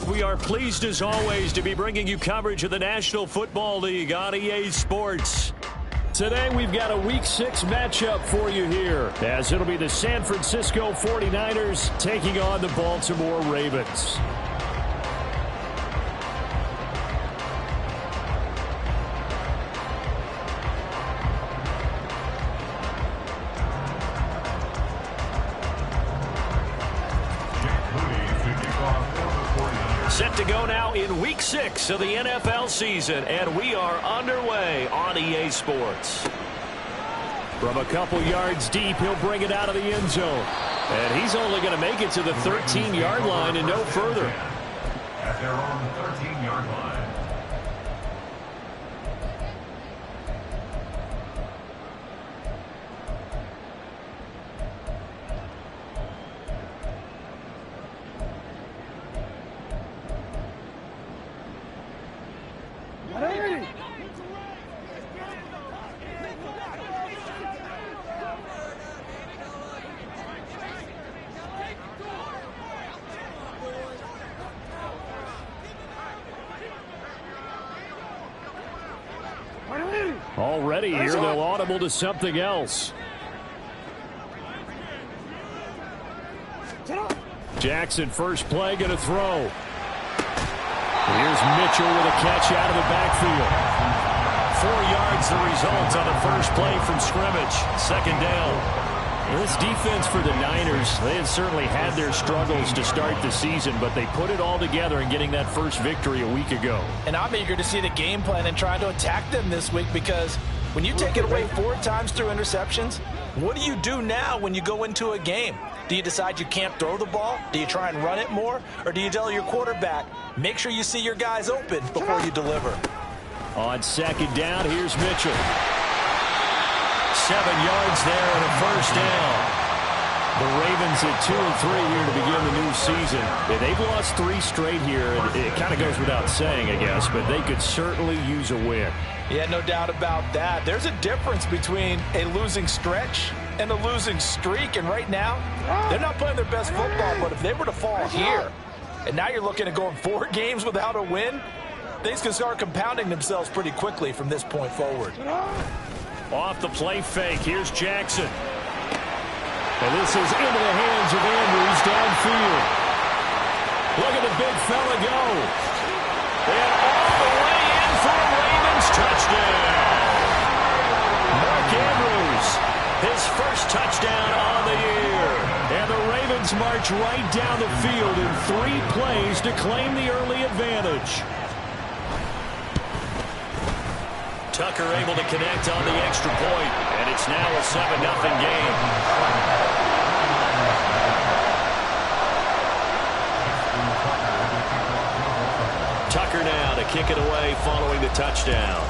we are pleased as always to be bringing you coverage of the National Football League on EA Sports. Today we've got a Week 6 matchup for you here, as it'll be the San Francisco 49ers taking on the Baltimore Ravens. Set to go now in Week 6 of the NFL season, and we are underway on EA Sports. From a couple yards deep, he'll bring it out of the end zone. And he's only going to make it to the 13-yard line and no further. At their own 13-yard line. Already here, they'll audible to something else. Jackson, first play, going to throw. Here's Mitchell with a catch out of the backfield. 4 yards the result on the first play from scrimmage. Second down. This defense for the Niners, they had certainly had their struggles to start the season, but they put it all together in getting that first victory a week ago. And I'm eager to see the game plan and try to attack them this week, because when you take it away 4 times through interceptions, what do you do now when you go into a game? Do you decide you can't throw the ball? Do you try and run it more? Or do you tell your quarterback, make sure you see your guys open before you deliver? On second down, here's Mitchell. 7 yards there and a first down. The Ravens at 2-3 here to begin the new season. They've lost 3 straight here, and it kind of goes without saying, I guess, but they could certainly use a win. Yeah, no doubt about that. There's a difference between a losing stretch and a losing streak, and right now, they're not playing their best football, but if they were to fall here, and now you're looking at going 4 games without a win, things can start compounding themselves pretty quickly from this point forward. Off the play fake, here's Jackson. And this is into the hands of Andrews downfield. Look at the big fella go. And all the way in for a Ravens touchdown. Mark Andrews, his first touchdown on the year. And the Ravens march right down the field in 3 plays to claim the early advantage. Tucker able to connect on the extra point, and it's now a 7-0 game. Tucker now to kick it away following the touchdown.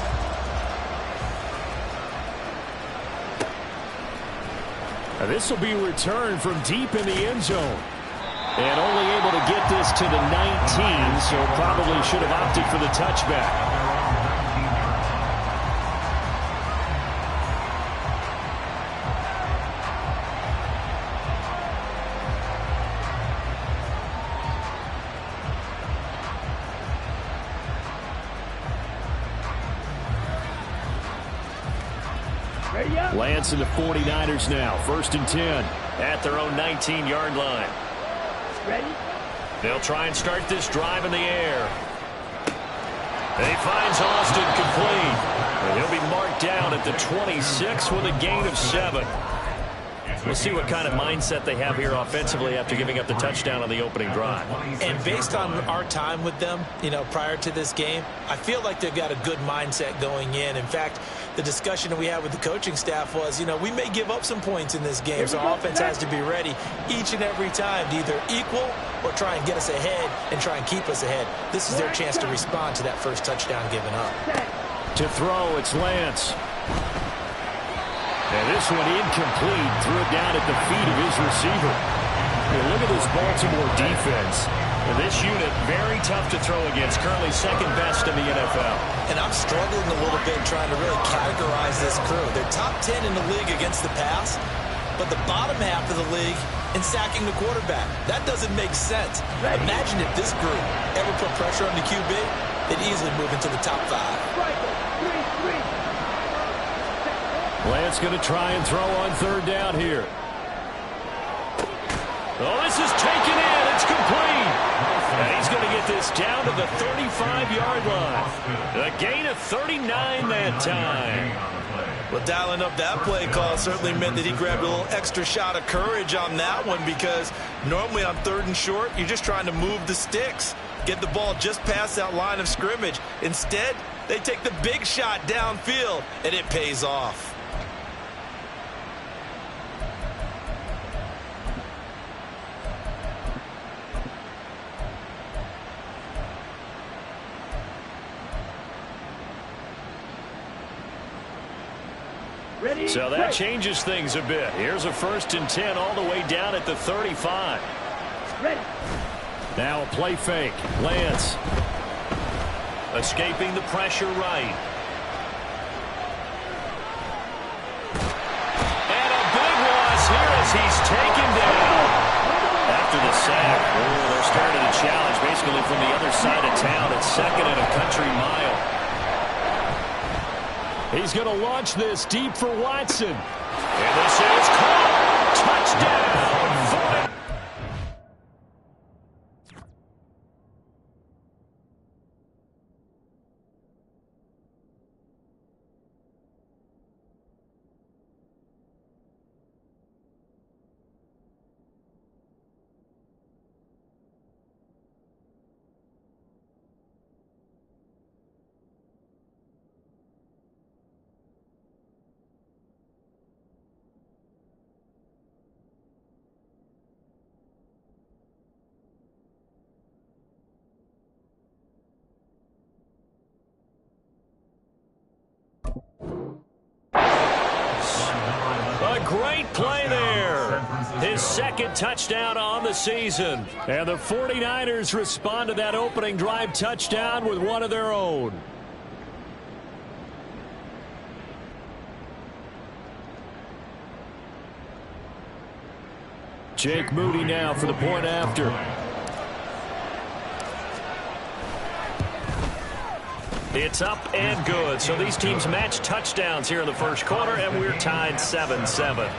Now this will be returned from deep in the end zone. And only able to get this to the 19, so probably should have opted for the touchback. Lance and the 49ers now. 1st and 10 at their own 19-yard line. Ready? They'll try and start this drive in the air. He finds Austin complete. And he'll be marked down at the 26 with a gain of 7. We'll see what kind of mindset they have here offensively after giving up the touchdown on the opening drive. And based on our time with them, prior to this game, I feel like they've got a good mindset going in. In fact, the discussion that we had with the coaching staff was, we may give up some points in this game, so our offense has to be ready each and every time to either equal or try and get us ahead and try and keep us ahead. This is their chance to respond to that first touchdown given up. To throw, it's Lance. And this one incomplete. Threw it down at the feet of his receiver. And look at this Baltimore defense. And this unit, very tough to throw against. Currently second best in the NFL. And I'm struggling a little bit trying to really categorize this crew. They're top 10 in the league against the pass. but the bottom half of the league in sacking the quarterback. That doesn't make sense. Imagine if this group ever put pressure on the QB, they'd easily move into the top 5. Lance going to try and throw on third down here. Oh, this is taken in. It's complete. And he's going to get this down to the 35-yard line. A gain of 39 that time. Well, dialing up that play call certainly meant that he grabbed a little extra shot of courage on that one, because normally on 3rd and short, you're just trying to move the sticks, get the ball just past that line of scrimmage. Instead, they take the big shot downfield, and it pays off. So that changes things a bit. Here's a 1st and 10 all the way down at the 35. Now a play fake. Lance escaping the pressure right. And a big loss here as he's taken down. After the sack, they're starting to challenge basically from the other side of town at 2nd and a country mile. He's going to launch this deep for Watson. And this is caught. Touchdown. Great play there. His 2nd touchdown on the season. And the 49ers respond to that opening drive touchdown with one of their own. Jake Moody now for the point after. It's up and good. So these teams match touchdowns here in the 1st quarter, and we're tied 7-7.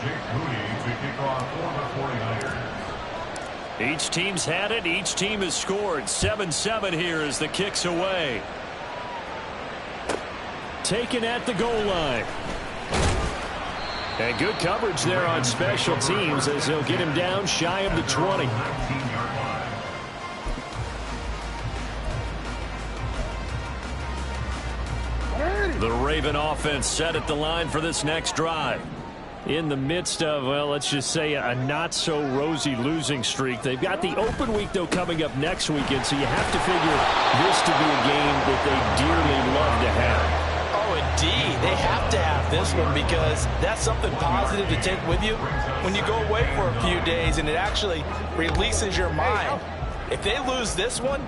Jake Moody to kick off for the 49ers. Each team's had it. Each team has scored. 7-7 here as the kick's away. Taken at the goal line. And good coverage there on special teams as they'll get him down shy of the 20. The Raven offense set at the line for this next drive. In the midst of, well, let's just say a not-so-rosy losing streak. They've got the open week, though, coming up next weekend, so you have to figure this to be a game that they dearly love to have. Oh, indeed. They have to have this one because that's something positive to take with you when you go away for a few days, and it actually releases your mind. If they lose this one,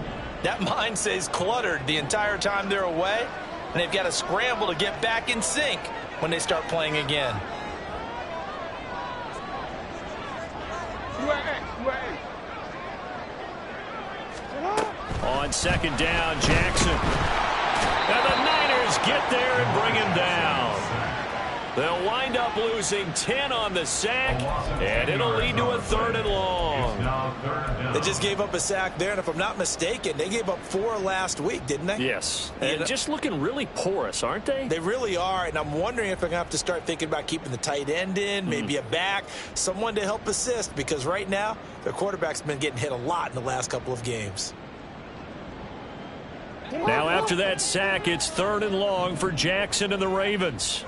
that mind stays cluttered the entire time they're away, and they've got to scramble to get back in sync when they start playing again. On 2nd down, Jackson. And the Niners get there and bring him down. They'll wind up losing 10 on the sack, and it'll lead to a 3rd and long. They just gave up a sack there, and if I'm not mistaken, they gave up 4 last week, didn't they? Yes, and just looking really porous, aren't they? They really are, and I'm wondering if they're going to have to start thinking about keeping the tight end in, maybe a back, someone to help assist, because right now, their quarterback's been getting hit a lot in the last couple of games. Now after that sack, it's 3rd and long for Jackson and the Ravens.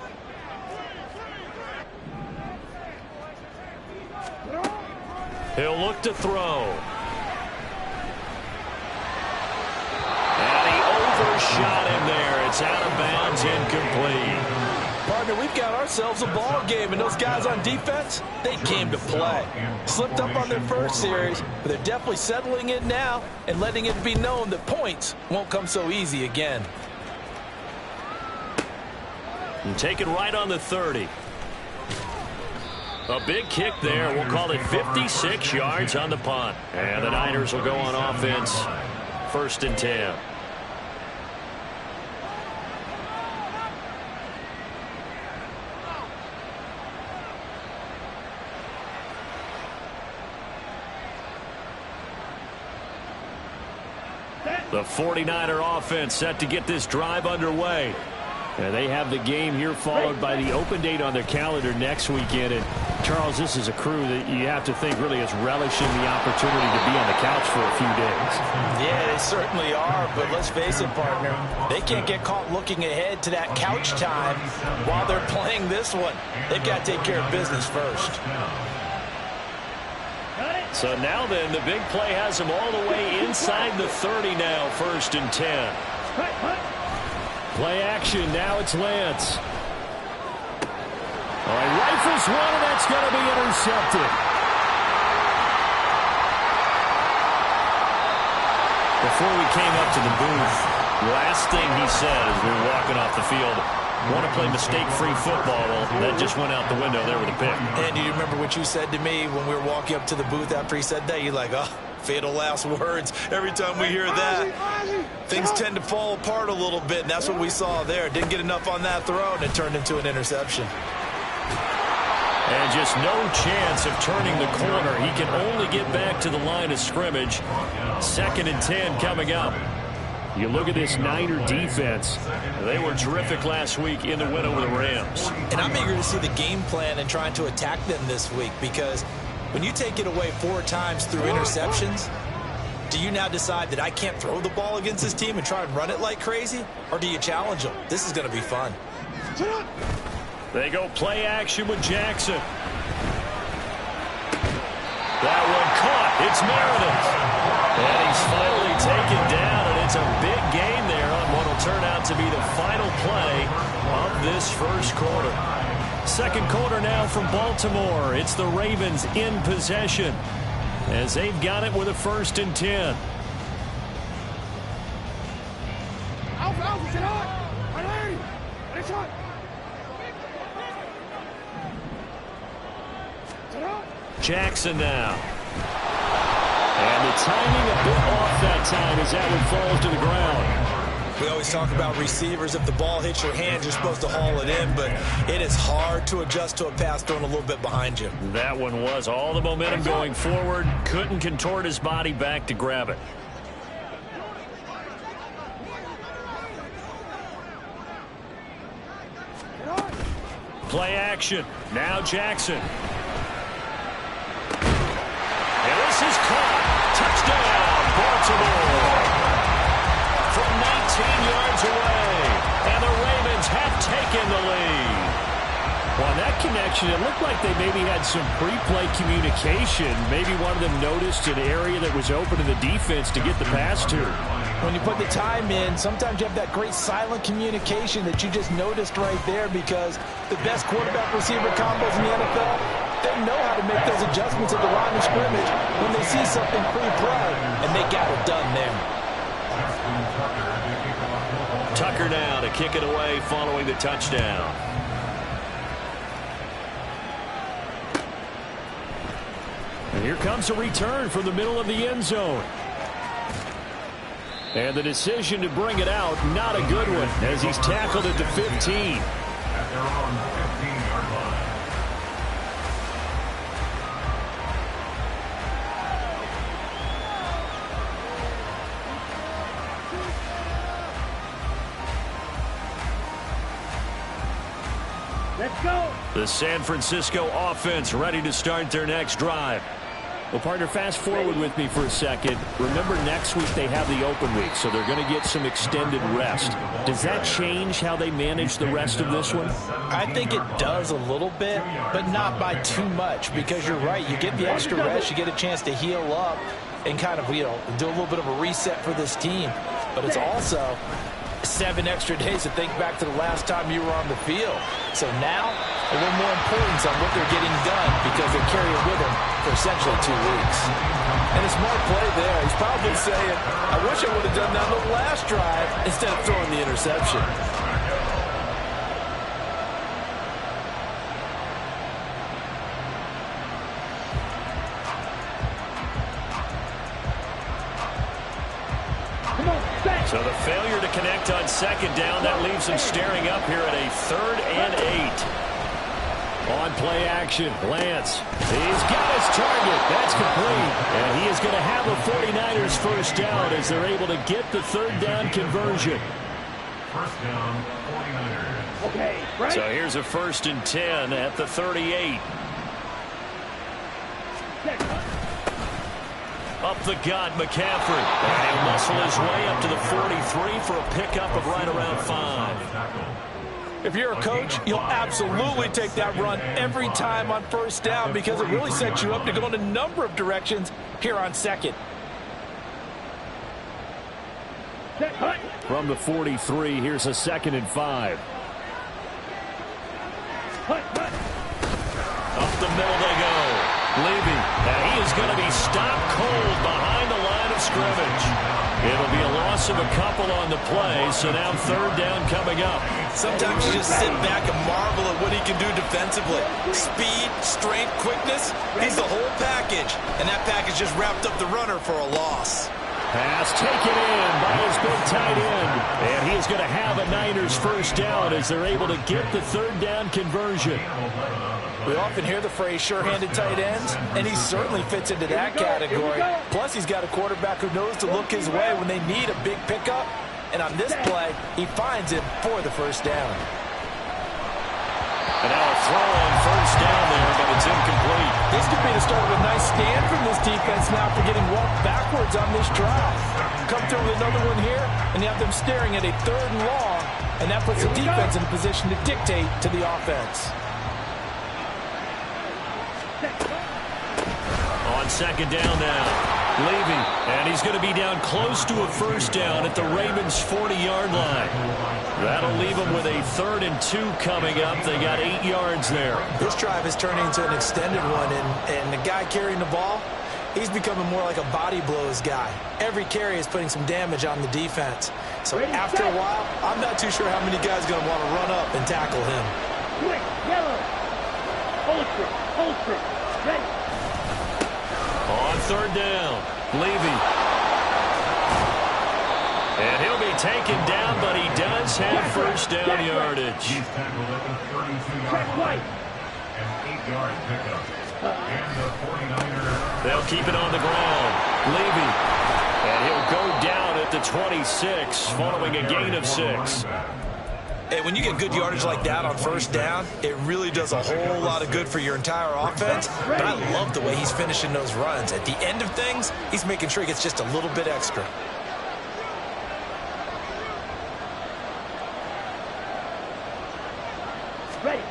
He'll look to throw. And he overshot him there. It's out of bounds, incomplete. Partner, we've got ourselves a ball game, and those guys on defense, they came to play. Slipped up on their first series, but they're definitely settling in now and letting it be known that points won't come so easy again. And take it right on the 30. A big kick there. We'll call it 56 yards on the punt. And the Niners will go on offense. 1st and 10. The 49er offense set to get this drive underway. And they have the game here followed by the open date on their calendar next weekend. And Charles, this is a crew that you have to think really is relishing the opportunity to be on the couch for a few days. Yeah, they certainly are. But let's face it, partner, they can't get caught looking ahead to that couch time while they're playing this one. They've got to take care of business first. So now then, the big play has them all the way inside the 30 now, 1st and 10. Play action, now it's Lance. All right, rifles one, and that's going to be intercepted. Before we came up to the booth, last thing he said as we were walking off the field, want to play mistake-free football. Well, that just went out the window there with a pick. And do you remember what you said to me when we were walking up to the booth after he said that? You're like, oh, fatal last words. Every time we hear that, things tend to fall apart a little bit, and that's what we saw there. Didn't get enough on that throw, and it turned into an interception. And just no chance of turning the corner. He can only get back to the line of scrimmage. 2nd and 10 coming up. You look at this Niner defense. They were terrific last week in the win over the Rams. And I'm eager to see the game plan and trying to attack them this week, because when you take it away 4 times through interceptions, do you now decide that I can't throw the ball against this team and try and run it like crazy? Or do you challenge them? This is going to be fun. They go play action with Jackson. That one caught. It's Meredith. And he's finally taken down, and it's a big gain there on what will turn out to be the final play of this first quarter. 2nd quarter now from Baltimore. It's the Ravens in possession as they've got it with a 1st and 10. Jackson now. And the timing a bit off that time as that one falls to the ground. We always talk about receivers. If the ball hits your hand, you're supposed to haul it in, but it is hard to adjust to a pass thrown a little bit behind you. That one was all the momentum going forward. Couldn't contort his body back to grab it. Play action. Now Jackson. And this is caught. Touchdown, Baltimore. From 19 yards away. And the Ravens have taken the lead. Well, that connection, it looked like they maybe had some pre-play communication. Maybe one of them noticed an area that was open to the defense to get the pass to. When you put the time in, sometimes you have that great silent communication that you just noticed right there, because the best quarterback-receiver combos in the NFL, they know how to make those adjustments at the line of scrimmage when they see something pre-play, and they got it done there. Tucker now to kick it away following the touchdown. And here comes a return from the middle of the end zone. And the decision to bring it out, not a good one, as he's tackled at the 15. At their own 15-yard line. Let's go. The San Francisco offense ready to start their next drive. Well, partner, fast forward with me for a second. Remember, next week they have the open week, so they're going to get some extended rest. Does that change how they manage the rest of this one? I think it does a little bit, but not by too much, because you're right. You get the extra rest, you get a chance to heal up and kind of, do a little bit of a reset for this team. But it's also 7 extra days to think back to the last time you were on the field. So now, a little more importance on what they're getting done, because they carry it with them for essentially 2 weeks. And a smart play there. He's probably saying, I wish I would have done that on the last drive instead of throwing the interception. So the failure to connect on second down, that leaves him staring up here at a 3rd and 8. On play action, Lance. He's got his target. That's complete. And he is going to have a 49ers first down as they're able to get the 3rd down conversion. First down, 49ers. Okay, right. So here's a 1st and 10 at the 38. Up the gut, McCaffrey. And he'll muscle his way up to the 43 for a pickup of right around 5. If you're a coach, you'll absolutely take that run every time on first down because it really sets you up to go in a number of directions here on second. From the 43, here's a 2nd and 5. Up the middle they go. Levy, and he is going to be stopped cold behind the line of scrimmage. It'll be a loss of a couple on the play, so now 3rd down coming up. Sometimes you just sit back and marvel at what he can do defensively. Speed, strength, quickness, he's the whole package. And that package just wrapped up the runner for a loss. Pass taken in by his big tight end. And he is going to have a Niners first down as they're able to get the 3rd down conversion. We often hear the phrase sure-handed tight ends, and he certainly fits into that category. Plus, he's got a quarterback who knows to look his way when they need a big pickup. And on this play, he finds it for the first down. And now a throw on first down there, but it's incomplete. This could be the start of a nice stand from this defense now for getting walked backwards on this drive. Come through with another one here, and you have them staring at a 3rd and long, and that puts the defense in a position to dictate to the offense. On second down now, Levy, and he's going to be down close to a first down at the Ravens' 40-yard line. That'll leave them with a 3rd and 2 coming up. They got 8 yards there. This drive is turning into an extended one, and the guy carrying the ball, he's becoming more like a body blows guy. Every carry is putting some damage on the defense. So after a while, I'm not too sure how many guys are going to want to run up and tackle him. Quick, yellow. Hold true. Ready. On 3rd down, Levy. And he'll be taken down, but he does have first down yardage. He's tackled at the 32-yard line. An 8-yard pickup. And the 49ers. They'll keep it on the ground. Levy. And he'll go down at the 26 following a gain of 6. Hey, when you get good yardage like that on first down, it really does a whole lot of good for your entire offense. But I love the way he's finishing those runs. At the end of things, he's making sure he gets just a little bit extra. Ready.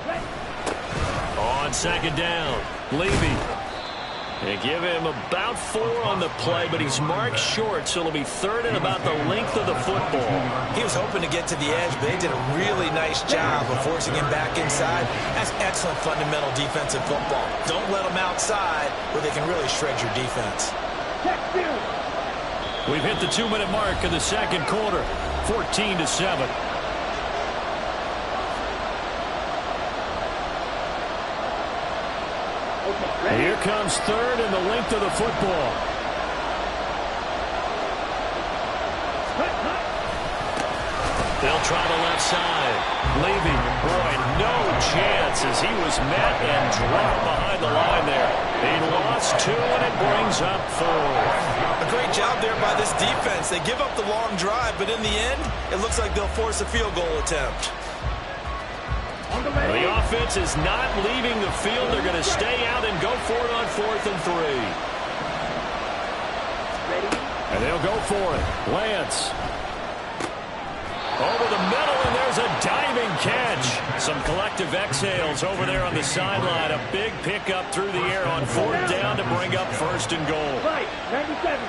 On second down, Levy. They give him about 4 on the play, but he's marked short, so it'll be 3rd and about the length of the football. He was hoping to get to the edge, but they did a really nice job of forcing him back inside. That's excellent fundamental defensive football. Don't let them outside where they can really shred your defense. We've hit the 2-minute mark of the second quarter, 14-7. Here comes 3rd and the length of the football. They'll try the left side. Levy, boy, no chance as he was met and dropped behind the line there. He lost 2 and it brings up 4. A great job there by this defense. They give up the long drive, but in the end, it looks like they'll force a field goal attempt. The offense is not leaving the field. They're going to stay out and go for it on 4th and 3. And they'll go for it. Lance. Over the middle, and there's a diving catch. Some collective exhales over there on the sideline. A big pickup through the air on 4th down to bring up 1st and goal. Right, 97.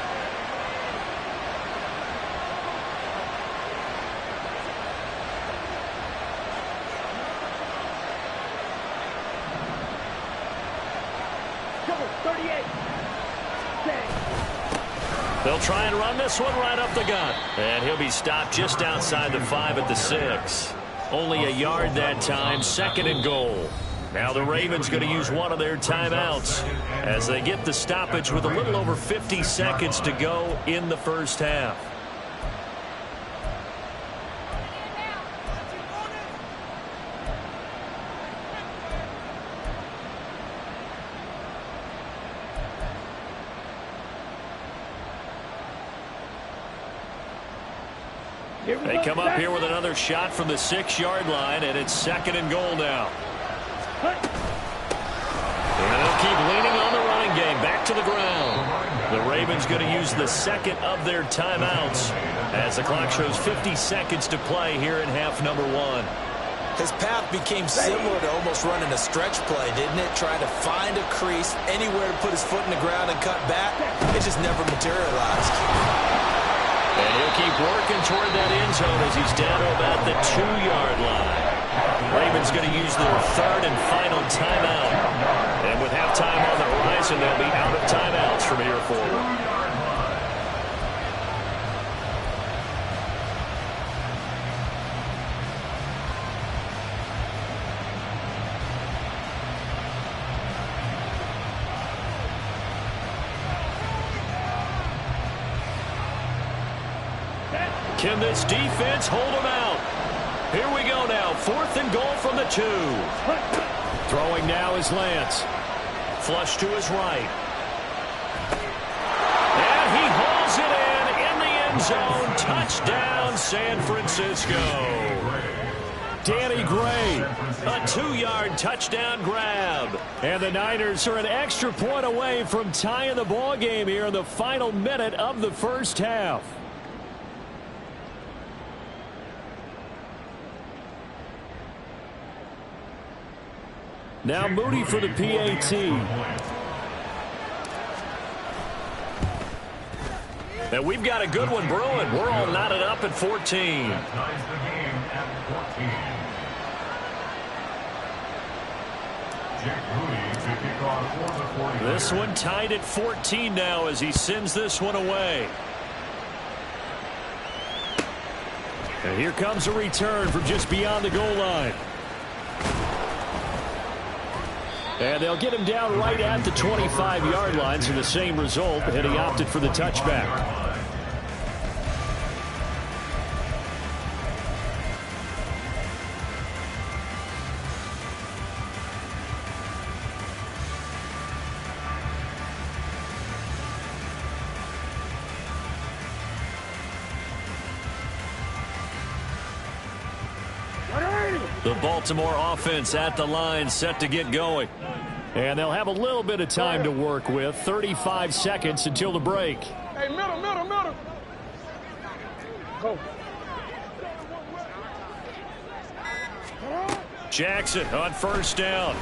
They'll try and run this one right up the gut. And he'll be stopped just outside the 5 at the 6. Only a yard that time, 2nd and goal. Now the Ravens going to use one of their timeouts as they get the stoppage with a little over 50 seconds to go in the first half. They come up here with another shot from the 6-yard line, and it's 2nd and goal now. And they'll keep leaning on the running game. Back to the ground. The Ravens going to use the 2nd of their timeouts as the clock shows 50 seconds to play here in half number 1. His path became similar to almost running a stretch play, didn't it? Trying to find a crease, anywhere to put his foot in the ground and cut back. It just never materialized. And he'll keep working toward that end zone as he's down to about the 2-yard line. Ravens going to use their 3rd and final timeout. And with halftime on the horizon, they'll be out of timeouts from here forward. Can this defense hold them out? Here we go now. 4th and goal from the 2. Throwing now is Lance. Flush to his right. And he hauls it in the end zone. Touchdown, San Francisco. Danny Gray, a 2-yard touchdown grab. And the Niners are an extra point away from tying the ball game here in the final minute of the first half. Now Moody for the PAT. And we've got a good one brewing. We're all knotted up at 14. This one tied at 14 now as he sends this one away. And here comes a return from just beyond the goal line. And they'll get him down right at the 25-yard line, so the same result, and he opted for the touchback. The Baltimore offense at the line, set to get going. And they'll have a little bit of time to work with. 35 seconds until the break. Hey, middle. Go. Jackson on 1st down.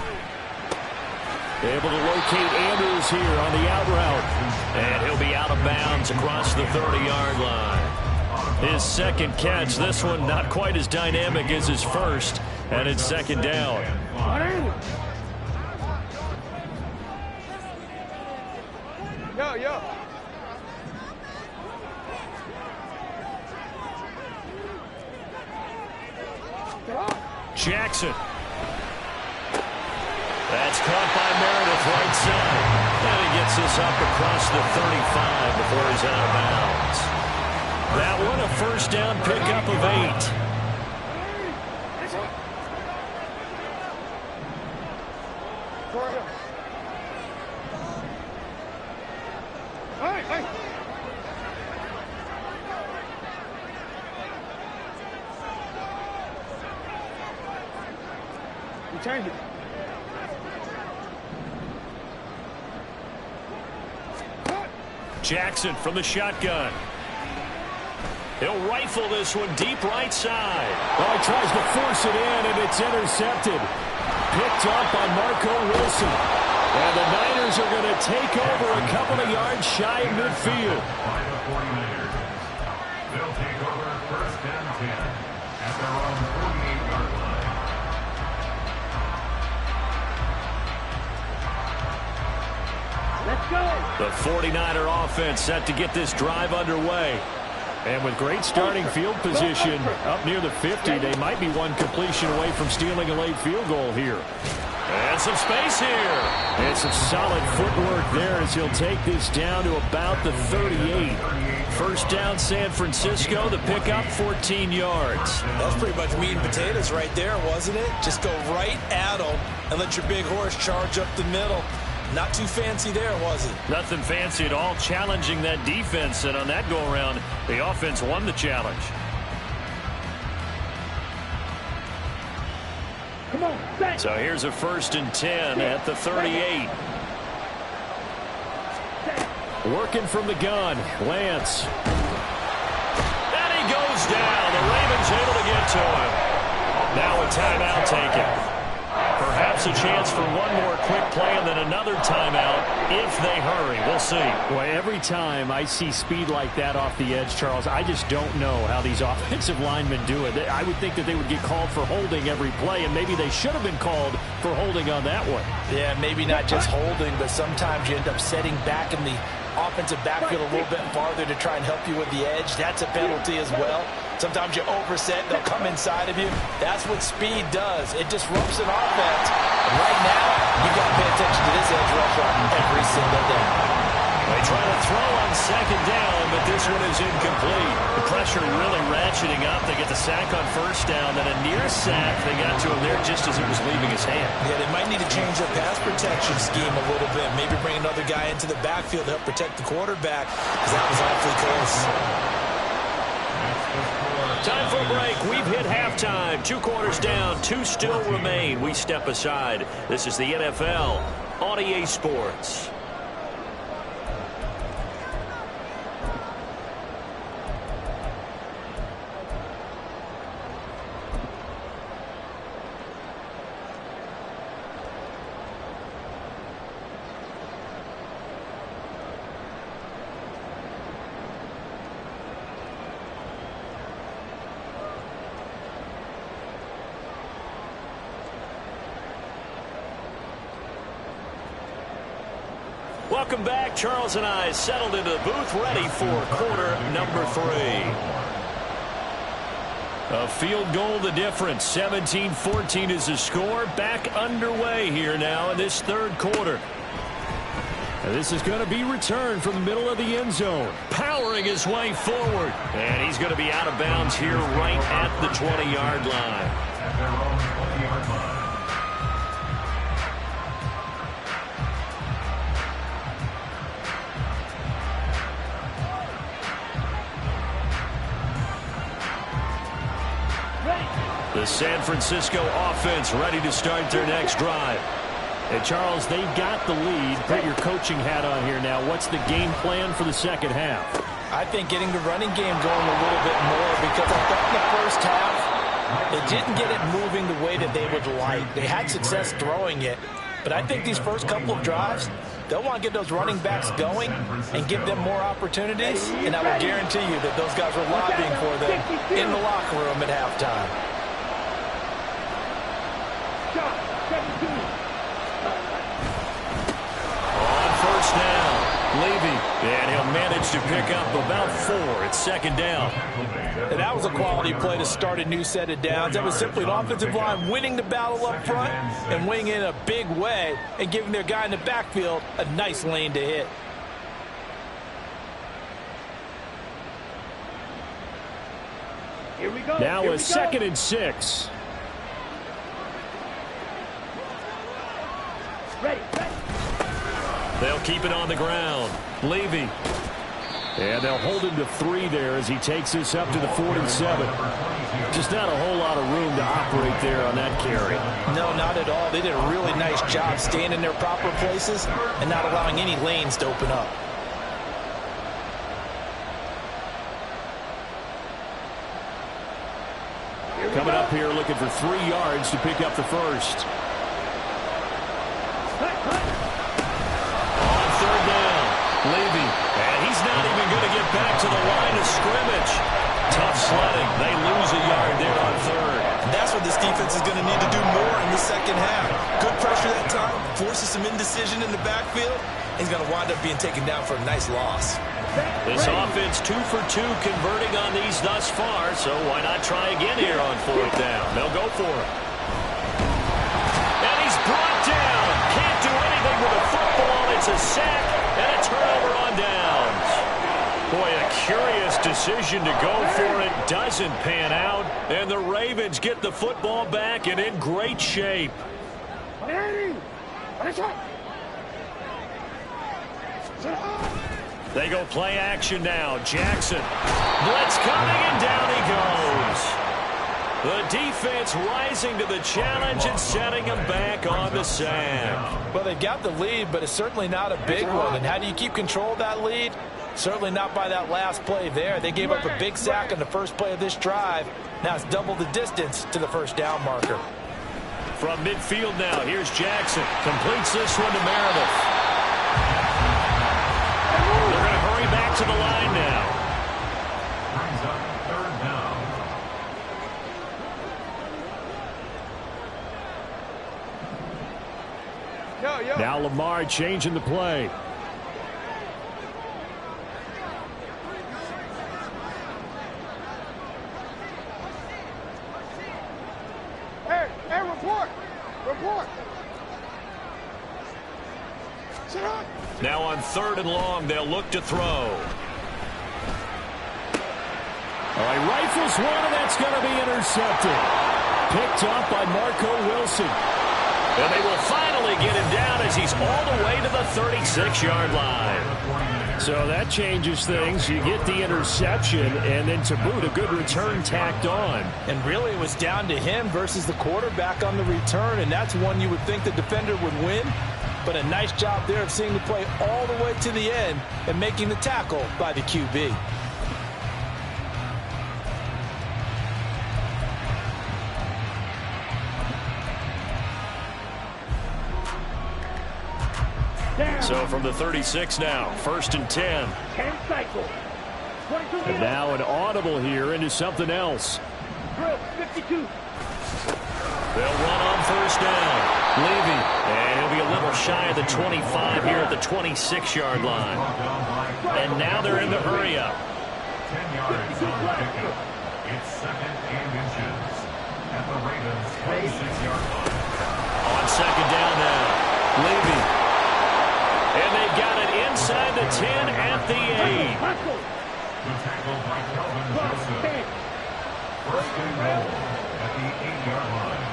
Able to locate Andrews here on the out route. And he'll be out of bounds across the 30-yard line. His 2nd catch. This one not quite as dynamic as his first. And it's 2nd down. Yo. Jackson. That's caught by Meredith right side. And he gets this up across the 35 before he's out of bounds. That one a 1st down pickup of 8. Change it. Jackson from the shotgun. He'll rifle this one deep right side. Well, he tries to force it in, and it's intercepted. Picked up by Marco Wilson. And the Niners are going to take over a couple of yards shy of midfield. They'll take over 1st and 10 at their own 48-yard line. Let's go. The 49er offense set to get this drive underway. And with great starting field position up near the 50, they might be one completion away from stealing a late field goal here. And some space here. And some solid footwork there as he'll take this down to about the 38. 1st down San Francisco, the pickup 14 yards. That's pretty much meat and potatoes right there, wasn't it? Just go right at them and let your big horse charge up the middle. Not too fancy there, was it? Nothing fancy at all, challenging that defense. And on that go-around, the offense won the challenge. Come on, set. So here's a 1st and 10 at the 38. Working from the gun, Lance. And he goes down. The Ravens able to get to him. Now a timeout taken. Perhaps a chance for one more quick play and then another timeout if they hurry. We'll see. Well, every time I see speed like that off the edge, Charles, I just don't know how these offensive linemen do it. I would think that they would get called for holding every play, and maybe they should have been called for holding on that one. Yeah, maybe not just holding, but sometimes you end up setting back in the offensive backfield a little bit farther to try and help you with the edge. That's a penalty as well. Sometimes you overset, they'll come inside of you. That's what speed does. It disrupts an offense. And right now, you got to pay attention to this edge rusher every single day. They try to throw on 2nd down, but this one is incomplete. The pressure really ratcheting up. They get the sack on 1st down, then a near sack. They got to him there just as it was leaving his hand. Yeah, they might need to change their pass protection scheme a little bit. Maybe bring another guy into the backfield to help protect the quarterback, because that was awfully close. Time for a break. We've hit halftime. 2 quarters down. 2 still remain. We step aside. This is the NFL on EA Sports. Welcome back. Charles and I settled into the booth, ready for quarter number 3. A field goal the difference. 17-14 is the score. Back underway here now in this 3rd quarter. And this is going to be returned from the middle of the end zone. Powering his way forward. And he's going to be out of bounds here right at the 20-yard line. At their own 20-yard line. The San Francisco offense ready to start their next drive. And Charles, they've got the lead. Put your coaching hat on here now. What's the game plan for the 2nd half? I think getting the running game going a little bit more, because I thought in the 1st half, they didn't get it moving the way that they would like. They had success throwing it, but I think these first couple of drives, they'll want to get those running backs going and give them more opportunities, and I will guarantee you that those guys were lobbying for them in the locker room at halftime. On 1st down, Levy, and he'll manage to pick up about 4. It's 2nd down. And that was a quality play to start a new set of downs. That was simply an offensive line winning the battle up front and winning in a big way and giving their guy in the backfield a nice lane to hit. Here we go. Now Here a we go. 2nd and 6. Ready, ready. They'll keep it on the ground. Levy. And they'll hold him to 3 there as he takes this up to the 47. Just not a whole lot of room to operate there on that carry. No, not at all. They did a really nice job staying in their proper places and not allowing any lanes to open up. Coming up here looking for 3 yards to pick up the 1st. On 3rd down, Levy. And he's not even going to get back to the line of scrimmage. Tough sledding. They lose a yard there on 3rd. And that's what this defense is going to need to do more in the 2nd half. Good pressure that time, forces some indecision in the backfield. He's going to wind up being taken down for a nice loss. This offense 2 for 2 converting on these thus far, so why not try again here on 4th down? They'll go for it. And he's brought down. Can't do anything with the football. It's a sack and a turnover on downs. Boy, a curious decision to go for it. Doesn't pan out. And the Ravens get the football back and in great shape. They go play action now. Jackson. Blitz coming, and down he goes. The defense rising to the challenge and setting them back on the sack. Well, they've got the lead, but it's certainly not a big one. And how do you keep control of that lead? Certainly not by that last play there. They gave up a big sack on the first play of this drive. Now it's double the distance to the first down marker. From midfield now, here's Jackson. Completes this one to Meredith. They're going to hurry back to the line now. Brings up third down. Now Lamar changing the play. Hey, report. Now on 3rd and long, they'll look to throw. All right, rifles one, and that's going to be intercepted. Picked up by Marco Wilson. And they will finally get him down as he's all the way to the 36-yard line. So that changes things. You get the interception, and then to boot, a good return tacked on. And really, it was down to him versus the quarterback on the return, and that's one you would think the defender would win. But a nice job there of seeing the play all the way to the end and making the tackle by the QB. So from the 36 now, 1st and 10. 10 cycles. 22 And now an audible here into something else. drill, 52. They'll run on 1st down. Levy, and he'll be a little shy of the 25 here at the 26-yard line. And now they're in the hurry-up. 10 yards on the pickup. It's 2nd and inches at the Ravens' 26-yard line. On 2nd down now, Levy. And they've got it inside the 10 at the 8. The tackle by Calvin Joseph. 1st and goal at the 8-yard line.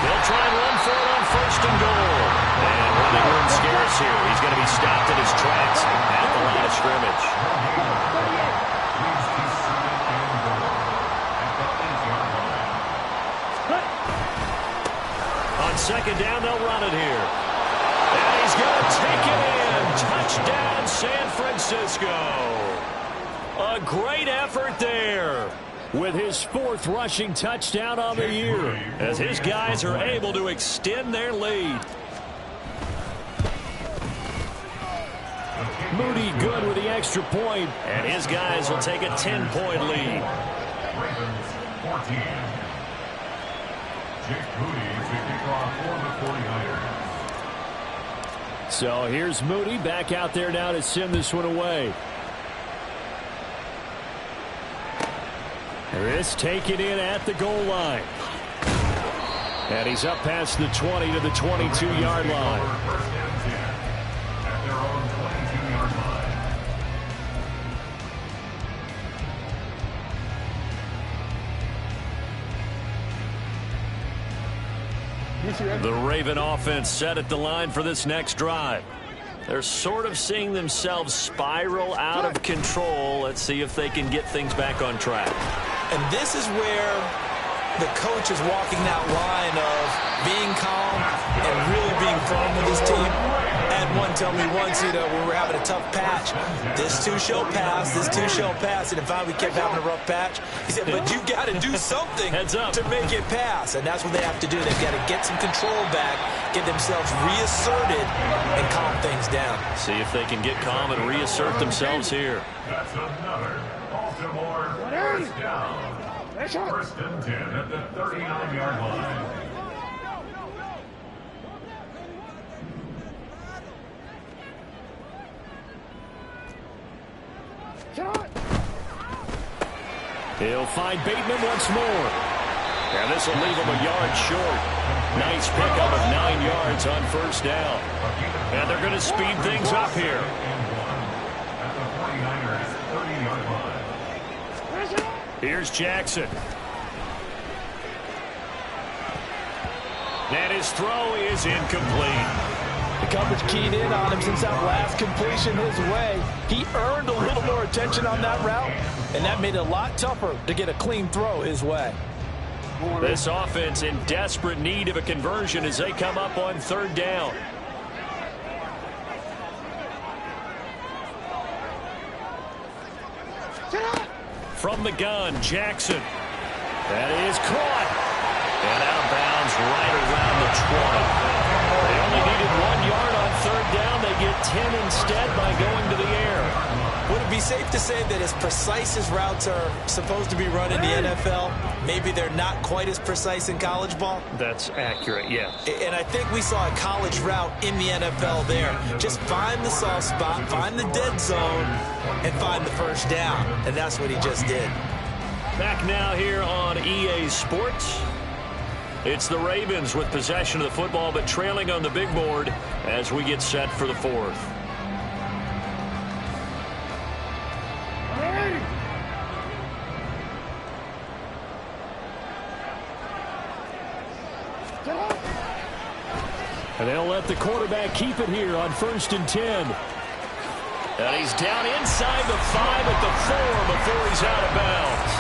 They'll try and run for it on 1st and goal. And running room scarce here. He's going to be stopped in his tracks at the line of scrimmage. Leads to 2nd and goal at the 8-yard line. On 2nd down, they'll run it here. And he's going to take it in. Touchdown, San Francisco. A great effort there. With his 4th rushing touchdown on the year, as his guys are able to extend their lead. Moody good with the extra point. And his guys will take a 10-point lead. Ravens 14. Jake Moody to kick off for the 49ers. So here's Moody back out there now to send this one away. This taken in at the goal line. And he's up past the 20 to the 22-yard line. 1st and 10 at their own 22-yard line. The Raven offense set at the line for this next drive. They're sort of seeing themselves spiral out of control. Let's see if they can get things back on track. And this is where the coach is walking that line of being calm and really being firm with his team. Had one tell me once, when we were having a tough patch, this too shall pass, this too shall pass. And in fact, we kept having a rough patch. He said, but you got to do something to make it pass. And that's what they have to do. They've got to get some control back, get themselves reasserted, and calm things down. See if they can get calm and reassert themselves here. That's another Baltimore 1st down. 1st and 10 at the 39-yard line. He'll find Bateman once more. And this will leave him a yard short. Nice pickup of 9 yards on 1st down. And they're going to speed things up here. At the 49ers 30-yard line. Here's Jackson. And his throw is incomplete. The coverage keyed in on him since that last completion his way. He earned a little more attention on that route, and that made it a lot tougher to get a clean throw his way. This offense in desperate need of a conversion as they come up on 3rd down. From the gun, Jackson. That is caught. And out of bounds right around the 20. They only needed 1 yard on 3rd down. They get 10 instead by going to the air. Would it be safe to say that as precise as routes are supposed to be run in the NFL, maybe they're not quite as precise in college ball? That's accurate, yes. And I think we saw a college route in the NFL there. Just find the soft spot, find the dead zone, and find the first down. And that's what he just did. Back now here on EA Sports. It's the Ravens with possession of the football, but trailing on the big board as we get set for the 4th. And they'll let the quarterback keep it here on 1st and 10. And he's down inside the 5 at the 4 before he's out of bounds.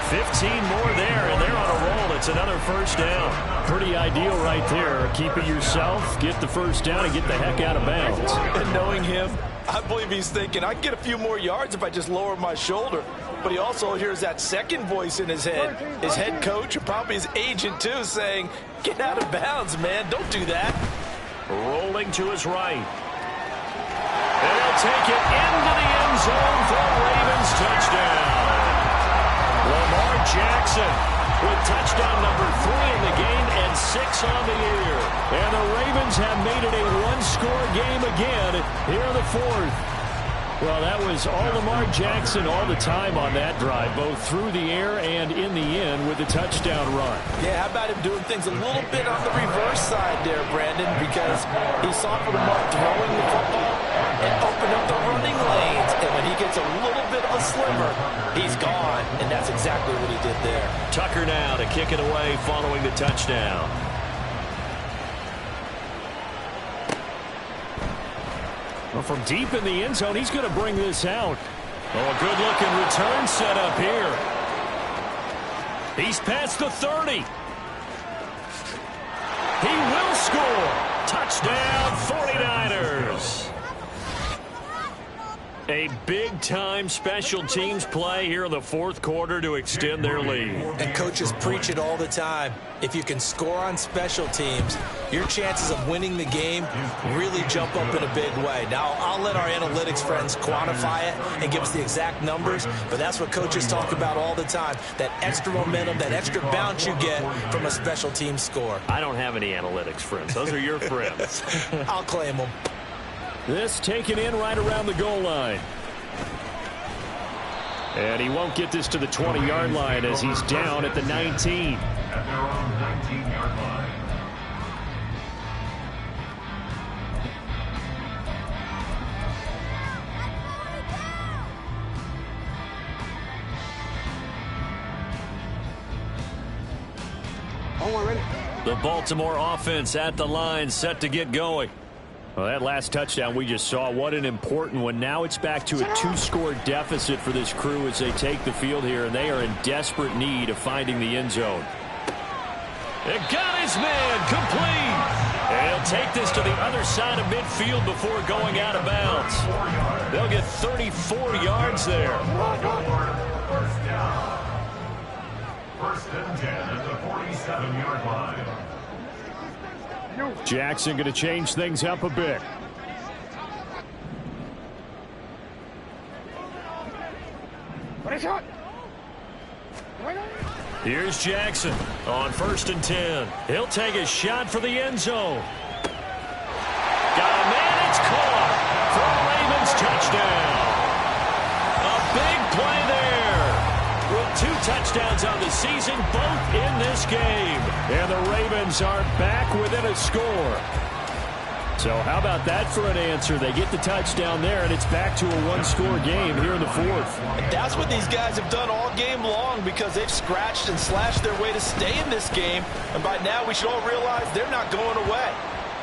15 more there, and they're on a roll. It's another first down. Pretty ideal right there. Keep it yourself, get the first down, and get the heck out of bounds. And knowing him, I believe he's thinking, I can get a few more yards if I just lower my shoulder. But he also hears that second voice in his head. His head coach, or probably his agent too, saying, get out of bounds, man. Don't do that. Rolling to his right. And he'll take it into the end zone for a Ravens touchdown. Lamar Jackson with touchdown number 3 in the game and 6 on the year. And the Ravens have made it a one-score game again here in the 4th. Well, that was all Lamar Jackson all the time on that drive, both through the air and in the end with the touchdown run. Yeah, how about him doing things a little bit on the reverse side there, Brandon, because he saw for Lamar throwing the football and opened up the running lanes. And when he gets a little bit of a sliver, he's gone. And that's exactly what he did there. Tucker now to kick it away following the touchdown. Well, from deep in the end zone, he's going to bring this out. Oh, a good-looking return set up here. He's past the 30. He will score. Touchdown, 49ers. A big-time special teams play here in the 4th quarter to extend their lead. And coaches preach it all the time. If you can score on special teams, your chances of winning the game really jump up in a big way. Now, I'll let our analytics friends quantify it and give us the exact numbers, but that's what coaches talk about all the time, that extra momentum, that extra bounce you get from a special team score. I don't have any analytics friends. Those are your friends. I'll claim them. This taken in right around the goal line. And he won't get this to the 20-yard line as he's down at the 19. At their own 19-yard line. The Baltimore offense at the line, set to get going. Well, that last touchdown we just saw, what an important one. Now it's back to a 2-score deficit for this crew as they take the field here, and they are in desperate need of finding the end zone. It got his man complete. And he'll take this to the other side of midfield before going out of bounds. They'll get 34 yards there. First down. 1st and 10 at the 47-yard line. Jackson going to change things up a bit. Here's Jackson on 1st and 10. He'll take a shot for the end zone. Got a man, it's caught for a Ravens touchdown. A big play there. With 2 touchdowns on the season, both in this game. And the Ravens are back within a score. So how about that for an answer? They get the touchdown there, and it's back to a 1-score game here in the 4th. And that's what these guys have done all game long because they've scratched and slashed their way to stay in this game. And by now we should all realize they're not going away.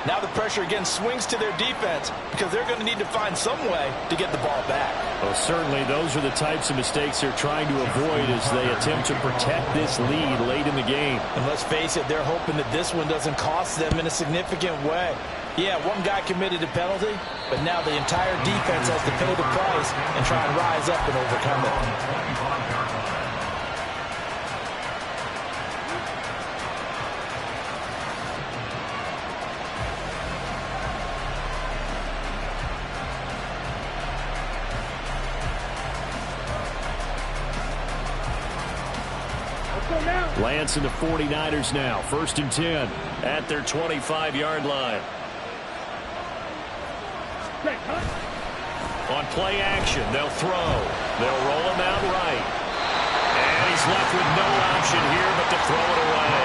Now the pressure again swings to their defense because they're going to need to find some way to get the ball back. Well, certainly those are the types of mistakes they're trying to avoid as they attempt to protect this lead late in the game. And let's face it, they're hoping that this one doesn't cost them in a significant way. Yeah, one guy committed a penalty, but now the entire defense has to pay the price and try and rise up and overcome it. Lance and the 49ers now. 1st and 10 at their 25-yard line. On play action, they'll throw. They'll roll him out right. And he's left with no option here but to throw it away.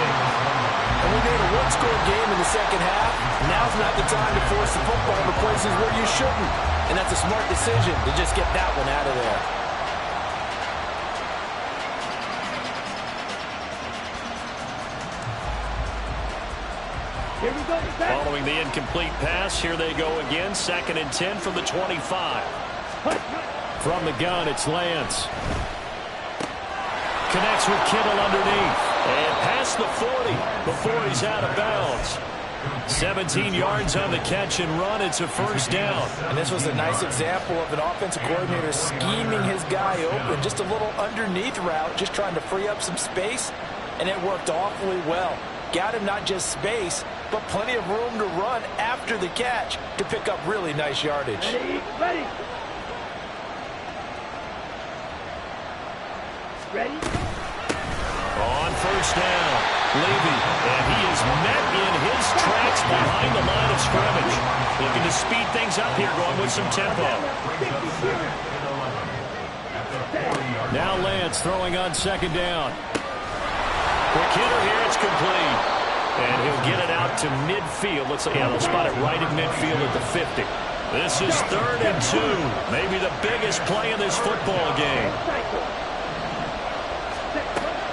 And we made a one-score game in the second half. Now's not the time to force the football to places where you shouldn't. And that's a smart decision to just get that one out of there. Following the incomplete pass, here they go again. 2nd and 10 from the 25. From the gun, it's Lance. Connects with Kittle underneath. And past the 40 before he's out of bounds. 17 yards on the catch and run. It's a 1st down. And this was a nice example of an offensive coordinator scheming his guy open. Just a little underneath route, just trying to free up some space. And it worked awfully well. Got him not just space, but plenty of room to run after the catch to pick up really nice yardage. Ready. On 1st down, Levy, and he is met in his tracks behind the line of scrimmage. Looking to speed things up here, going with some tempo. Now Lance throwing on 2nd down. Quick hitter here, it's complete. And he'll get it out to midfield. Let's say, yeah, they'll spot it right at midfield at the 50. This is 3rd and 2. Maybe the biggest play in this football game.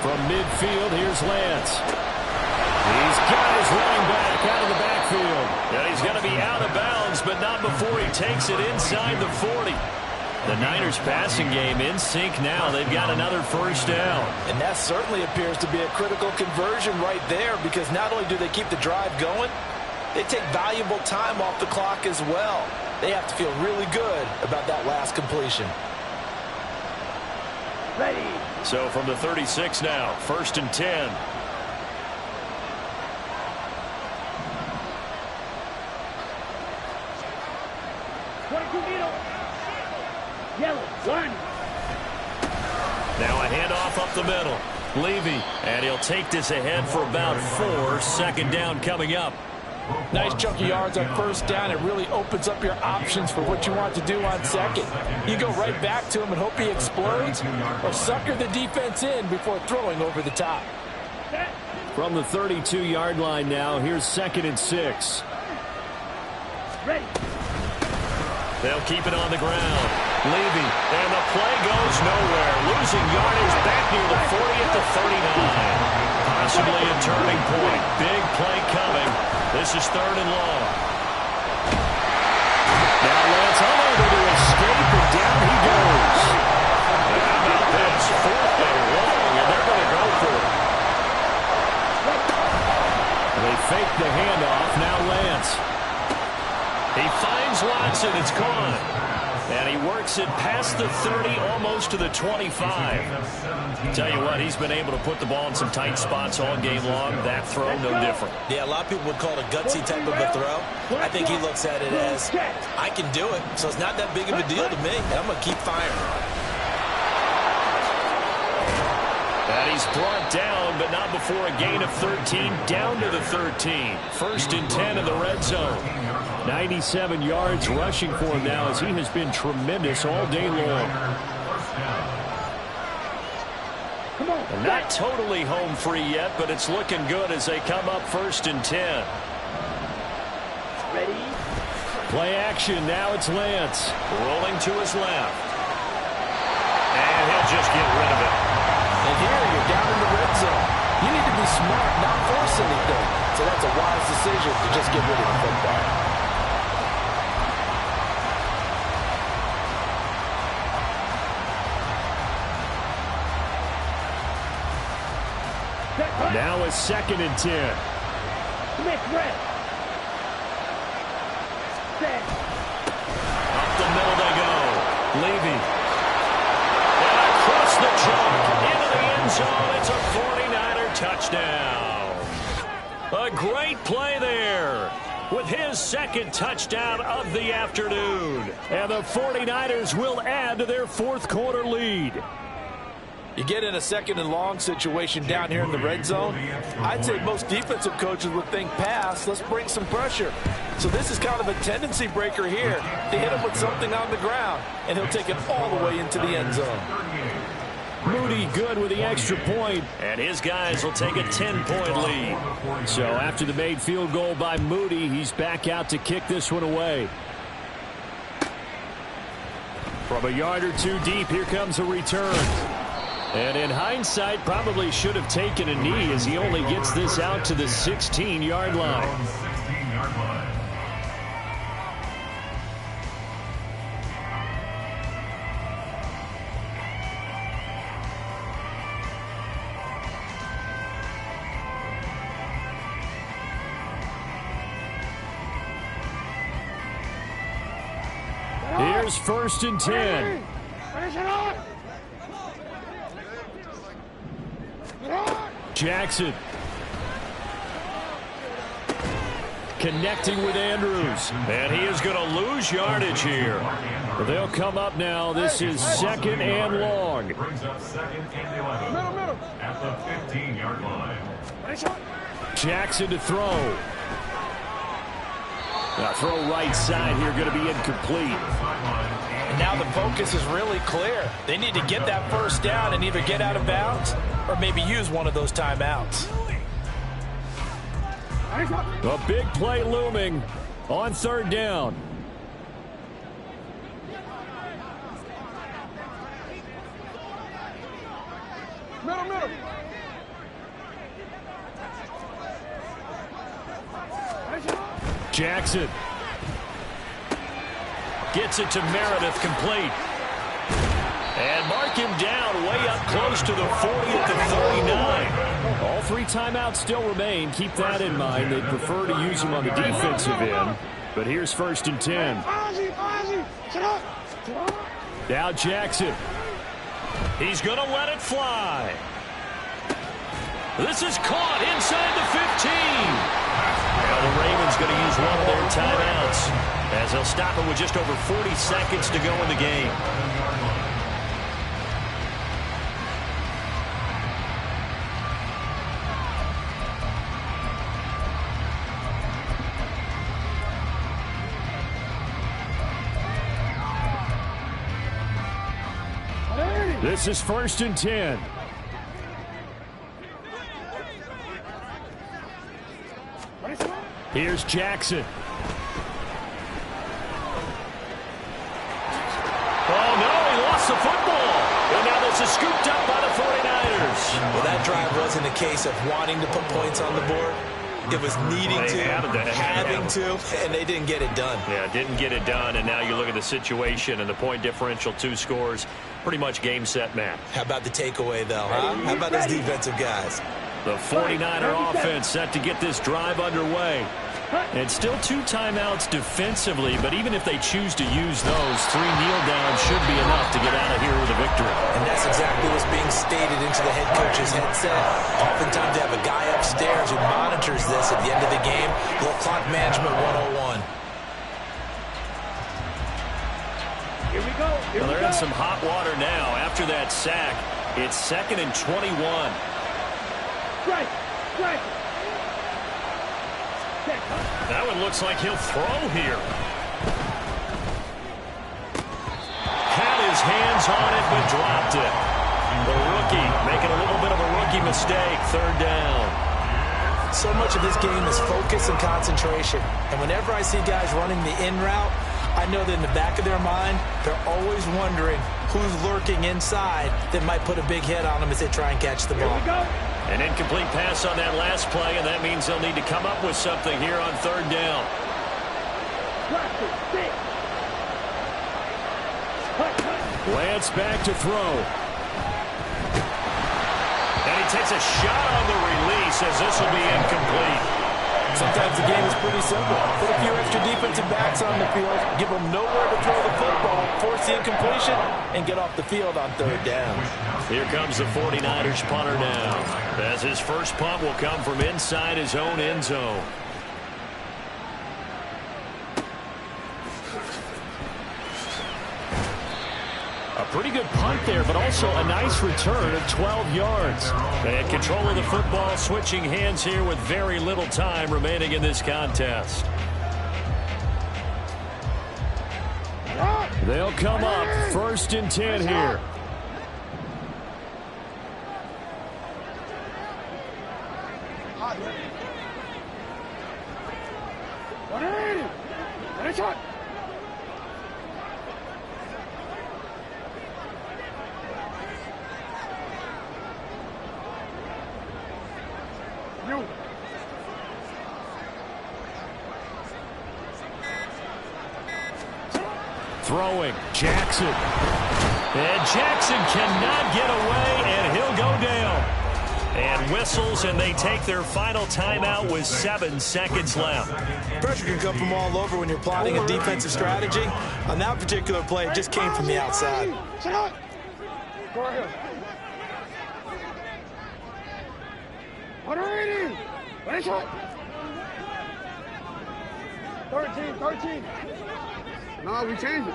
From midfield, here's Lance. He's got his running back out of the backfield. Yeah, he's going to be out of bounds, but not before he takes it inside the 40. The Niners passing game in sync now. They've got another 1st down. And that certainly appears to be a critical conversion right there, because not only do they keep the drive going, they take valuable time off the clock as well. They have to feel really good about that last completion. Ready. So from the 36 now, 1st and 10. Yellow, 1. Now a handoff up the middle. Levy, and he'll take this ahead for about 4. 2nd down coming up. Nice chunky yards on 1st down. It really opens up your options for what you want to do on 2nd. You go right back to him and hope he explodes, or sucker the defense in before throwing over the top. From the 32-yard line now, here's 2nd and 6. Ready. They'll keep it on the ground. Levy, and the play goes nowhere. Losing yardage back near the 40 at the 39. Possibly a turning point. Big play coming. This is 3rd and long. Now Lance unable to escape, and down he goes. And how about this? 4th and long, and they're going to go for it. They fake the handoff. Now Lance. He finds Watson. It's gone. And he works it past the 30, almost to the 25. Tell you what, he's been able to put the ball in some tight spots all game long. That throw, no different. Yeah, a lot of people would call it a gutsy type of a throw. I think he looks at it as, I can do it, so it's not that big of a deal to me, and I'm going to keep firing. And he's brought down, but not before a gain of 13, down to the 13. 1st and 10 in the red zone. 97 yards rushing for him now, as he has been tremendous all day long. And not totally home free yet, but it's looking good as they come up 1st and 10. Ready. Play action. Now it's Lance. Rolling to his left. And he'll just get rid of it. And here you're down in the red zone. You need to be smart, not force anything. So that's a wise decision to just get rid of the football. Now a 2nd and 10. Make red. Set. Up the middle they go. Levy. And across the chalk into the end zone. It's a 49er touchdown. A great play there with his 2nd touchdown of the afternoon. And the 49ers will add to their 4th quarter lead. You get in a 2nd and long situation down here in the red zone, I'd say most defensive coaches would think pass, let's bring some pressure. So this is kind of a tendency breaker here to hit him with something on the ground, and he'll take it all the way into the end zone. Moody good with the extra point. And his guys will take a 10-point lead. So after the made field goal by Moody, he's back out to kick this one away. From a yard or two deep, here comes a return. And in hindsight, probably should have taken a knee as he only gets this out to the 16-yard line. Here's 1st and 10. Finish it on. Jackson. Connecting with Andrews. And he is going to lose yardage here. They'll come up now. This is 2nd and long. Brings up 2nd and 11. Middle. At the 15-yard line. Finish on. Jackson to throw. Now throw right side here, going to be incomplete. And now the focus is really clear. They need to get that 1st down and either get out of bounds or maybe use one of those timeouts. A big play looming on 3rd down. Middle. Jackson. Gets it to Meredith, complete. And mark him down way up close to the 40 at the 39. All 3 timeouts still remain. Keep that in mind. They'd prefer to use him on the defensive end. But here's 1st and 10. Ozzy, sit up. Now Jackson. He's going to let it fly. This is caught inside the 15. Now the Ravens going to use one of their timeouts as they'll stop it with just over 40 seconds to go in the game. This is 1st and 10. Here's Jackson. Oh, no, he lost the football. And now this is scooped up by the 49ers. Well, that drive wasn't a case of wanting to put points on the board. It was needing to, having to, and they didn't get it done. Yeah, didn't get it done, and now you look at the situation and the point differential, 2 scores, pretty much game, set, match. How about the takeaway, though, huh? How about those defensive guys? The 49er offense set to get this drive underway. And still 2 timeouts defensively, but even if they choose to use those, 3 kneel downs should be enough to get out of here with a victory. And that's exactly what's being stated into the head coach's headset. Oftentimes they have a guy upstairs who monitors this at the end of the game. Little clock management 101. Here we go. Well, they're in some hot water now. After that sack, it's 2nd and 21. Strike. That one looks like he'll throw here. Had his hands on it, but dropped it. The rookie making a little bit of a rookie mistake. 3rd down. So much of this game is focus and concentration. And whenever I see guys running the in route, I know that in the back of their mind, they're always wondering who's lurking inside that might put a big hit on them as they try and catch the ball. Here we go. An incomplete pass on that last play, and that means they'll need to come up with something here on third down. Lance back to throw. And he takes a shot on the release as this will be incomplete. Sometimes the game is pretty simple. Put a few extra defensive backs on the field, give them nowhere to throw the football, force the incompletion, and get off the field on third down. Here comes the 49ers punter now, as his first punt will come from inside his own end zone. A pretty good punt there, but also a nice return of 12 yards. And control of the football, switching hands here with very little time remaining in this contest. They'll come up 1st and 10 here. Throwing, Jackson. And Jackson cannot get away, and he'll go down. And whistles, and they take their final timeout with 7 seconds left. Pressure can come from all over when you're plotting a defensive strategy. On that particular play, it just came from the outside. Go ahead. 13. No, we changed it.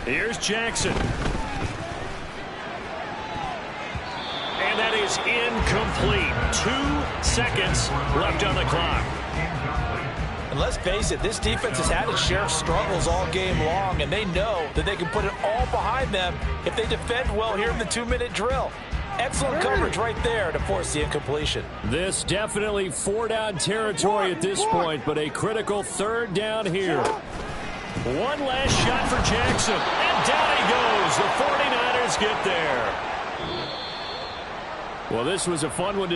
Here's Jackson. And that is incomplete. 2 seconds left on the clock. And let's face it, this defense has had its share of struggles all game long, and they know that they can put it all behind them if they defend well here in the 2-minute drill. Excellent coverage right there to force the incompletion. This definitely 4-down territory at this point, but a critical 3rd down here. One last shot for Jackson, and down he goes. The 49ers get there. Well, this was a fun one to